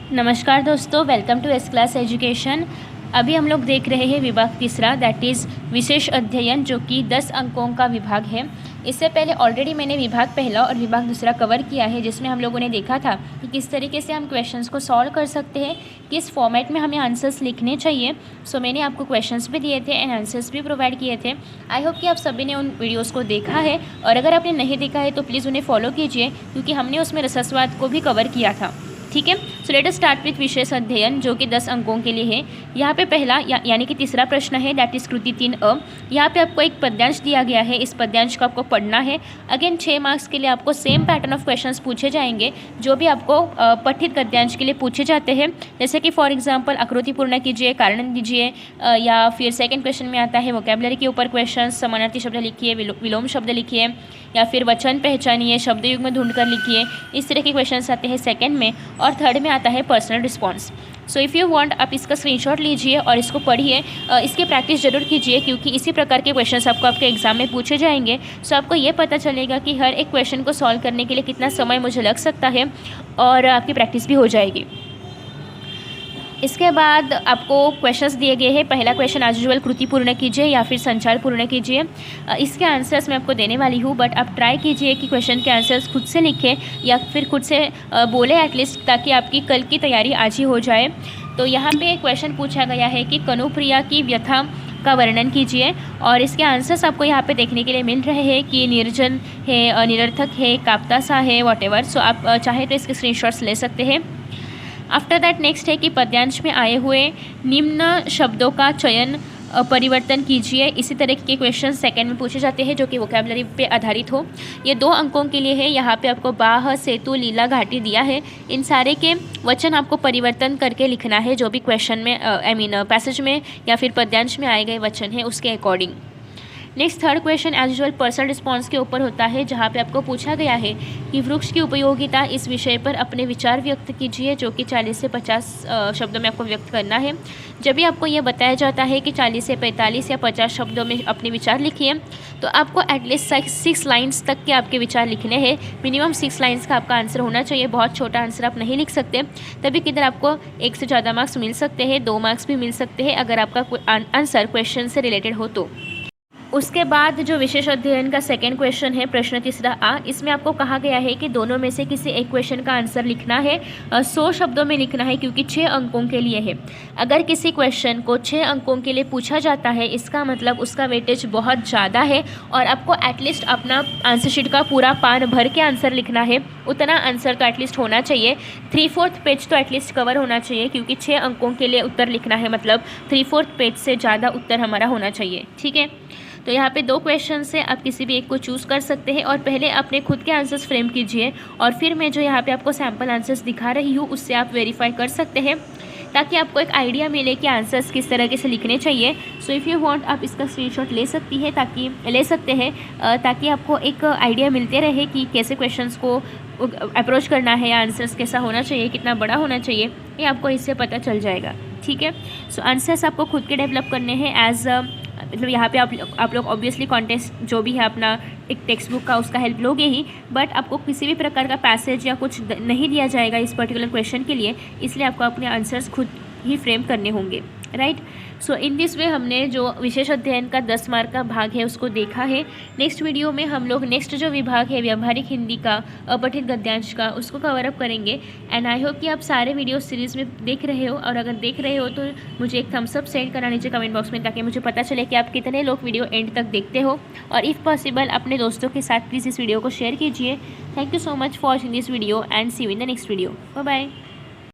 नमस्कार दोस्तों, welcome to S class education. अभी हम लोग देख रहे हैं विभाग तीसरा, दैट इज़ विशेष अध्ययन, जो कि 10 अंकों का विभाग है। इससे पहले ऑलरेडी मैंने विभाग पहला और विभाग दूसरा कवर किया है, जिसमें हम लोगों ने देखा था कि किस तरीके से हम क्वेश्चंस को सॉल्व कर सकते हैं, किस फॉर्मेट में हमें आंसर्स लिखने चाहिए। सो मैंने आपको क्वेश्चंस भी दिए थे एंड आंसर्स भी प्रोवाइड किए थे। आई होप कि आप सभी ने उन वीडियोज़ को देखा है, और अगर आपने नहीं देखा है तो प्लीज़ उन्हें फॉलो कीजिए, क्योंकि हमने उसमें रसस्वाद को भी कवर किया था। ठीक है, so let us start with विशेष अध्ययन, जो कि 10 अंकों के लिए है। यहाँ पे पहला यानी कि तीसरा प्रश्न है, दैट इज कृति 3A। यहाँ पे आपको एक पद्यांश दिया गया है, इस पद्यांश को आपको पढ़ना है। अगेन 6 मार्क्स के लिए आपको सेम पैटर्न ऑफ क्वेश्चंस पूछे जाएंगे, जो भी आपको पठित गद्यांश के लिए पूछे जाते हैं। जैसे कि फॉर एग्जाम्पल आकृति पूर्ण कीजिए, कारण दीजिए, या फिर सेकेंड क्वेश्चन में आता है वोकैबुलरी के ऊपर क्वेश्चन, समानार्थी शब्द लिखिए, विलोम शब्द लिखिए, या फिर वचन पहचानिए, शब्द युग में ढूंढ कर लिखिए। इस तरह के क्वेश्चंस आते हैं सेकंड में, और थर्ड में आता है personal response. So if you want, आप इसका स्क्रीनशॉट लीजिए और इसको पढ़िए, इसकी प्रैक्टिस जरूर कीजिए, क्योंकि इसी प्रकार के क्वेश्चंस आपको आपके एग्जाम में पूछे जाएंगे। सो आपको ये पता चलेगा कि हर एक क्वेश्चन को सॉल्व करने के लिए कितना समय मुझे लग सकता है, और आपकी प्रैक्टिस भी हो जाएगी। इसके बाद आपको क्वेश्चंस दिए गए हैं। पहला क्वेश्चन एज यूजुअल कृति पूर्ण कीजिए या फिर संचार पूर्ण कीजिए। इसके आंसर्स मैं आपको देने वाली हूँ, बट आप ट्राई कीजिए कि क्वेश्चन के आंसर्स खुद से लिखें या फिर खुद से बोले एटलीस्ट, ताकि आपकी कल की तैयारी आज ही हो जाए। तो यहाँ पे क्वेश्चन पूछा गया है कि कनुप्रिया की व्यथा का वर्णन कीजिए, और इसके आंसर्स आपको यहाँ पे देखने के लिए मिल रहे हैं कि निर्जन है, निरर्थक है, काप्तासा है, वॉटेवर। सो आप चाहे तो इसके स्क्रीनशॉट्स ले सकते हैं। आफ्टर दैट नेक्स्ट है कि पद्यांश में आए हुए निम्न शब्दों का चयन परिवर्तन कीजिए। इसी तरह के क्वेश्चन सेकंड में पूछे जाते हैं, जो कि वोकैबुलरी पे आधारित हो। ये 2 अंकों के लिए है। यहाँ पे आपको बाह, सेतु, लीला, घाटी दिया है। इन सारे के वचन आपको परिवर्तन करके लिखना है, जो भी क्वेश्चन में पैसेज में या फिर पद्यांश में आए गए वचन है उसके according. Next third question as usual personal response के ऊपर होता है, जहाँ पे आपको पूछा गया है कि वृक्ष की उपयोगिता, इस विषय पर अपने विचार व्यक्त कीजिए, जो कि 40 से 50 शब्दों में आपको व्यक्त करना है। जब भी आपको ये बताया जाता है कि 40 से 45 या 50 शब्दों में अपने विचार लिखिए, तो आपको एटलीस्ट 6 लाइन्स तक के आपके विचार लिखने हैं। मिनिमम 6 लाइन्स का आपका आंसर होना चाहिए। बहुत छोटा आंसर आप नहीं लिख सकते, तभी किधर आपको 1 से ज़्यादा मार्क्स मिल सकते हैं, 2 मार्क्स भी मिल सकते हैं, अगर आपका आंसर क्वेश्चन से रिलेटेड हो तो। उसके बाद जो विशेष अध्ययन का सेकंड क्वेश्चन है, प्रश्न 3A, इसमें आपको कहा गया है कि दोनों में से किसी एक क्वेश्चन का आंसर लिखना है। 100 शब्दों में लिखना है, क्योंकि 6 अंकों के लिए है। अगर किसी क्वेश्चन को 6 अंकों के लिए पूछा जाता है, इसका मतलब उसका वेटेज बहुत ज़्यादा है, और आपको एटलीस्ट अपना आंसर शीट का पूरा पान भर के आंसर लिखना है। उतना आंसर तो एटलीस्ट होना चाहिए, 3/4 पेज तो एटलीस्ट कवर होना चाहिए, क्योंकि 6 अंकों के लिए उत्तर लिखना है, मतलब 3/4 पेज से ज़्यादा उत्तर हमारा होना चाहिए। ठीक है, तो यहाँ पे 2 क्वेश्चन से आप किसी भी एक को चूज़ कर सकते हैं, और पहले अपने खुद के आंसर्स फ्रेम कीजिए, और फिर मैं जो यहाँ पे आपको सैम्पल आंसर्स दिखा रही हूँ उससे आप वेरीफाई कर सकते हैं, ताकि आपको एक आइडिया मिले कि आंसर्स किस तरीके से लिखने चाहिए। सो इफ़ यू वांट, आप इसका स्क्रीनशॉट ले सकते हैं, ताकि आपको एक आइडिया मिलते रहे कि कैसे क्वेश्चंस को अप्रोच करना है, आंसर्स कैसा होना चाहिए, कितना बड़ा होना चाहिए, ये आपको इससे पता चल जाएगा। ठीक है, सो आंसर्स आपको खुद के डेवलप करने हैं एज मतलब यहाँ पे आप लोग ऑब्वियसली कॉन्टेस्ट जो भी है अपना एक टेक्स्ट बुक का उसका हेल्प लोगे ही, बट आपको किसी भी प्रकार का पैसेज या कुछ नहीं दिया जाएगा इस पर्टिकुलर क्वेश्चन के लिए, इसलिए आपको अपने आंसर्स खुद ही फ्रेम करने होंगे, right. So in this way हमने जो विशेष अध्ययन का 10 मार्क का भाग है उसको देखा है। नेक्स्ट वीडियो में हम लोग नेक्स्ट जो विभाग है व्यावहारिक हिंदी का, अपठित गद्यांश का, उसको कवर अप करेंगे। एंड आई होप कि आप सारे वीडियो सीरीज़ में देख रहे हो, और अगर देख रहे हो तो मुझे एक थम्स अप सेंड करना नीचे कमेंट बॉक्स में, ताकि मुझे पता चले कि आप कितने लोग वीडियो एंड तक देखते हो। और इफ़ पॉसिबल अपने दोस्तों के साथ प्लीज़ इस वीडियो को शेयर कीजिए। Thank you so much for watching this video, and see you in the next video. Bye bye.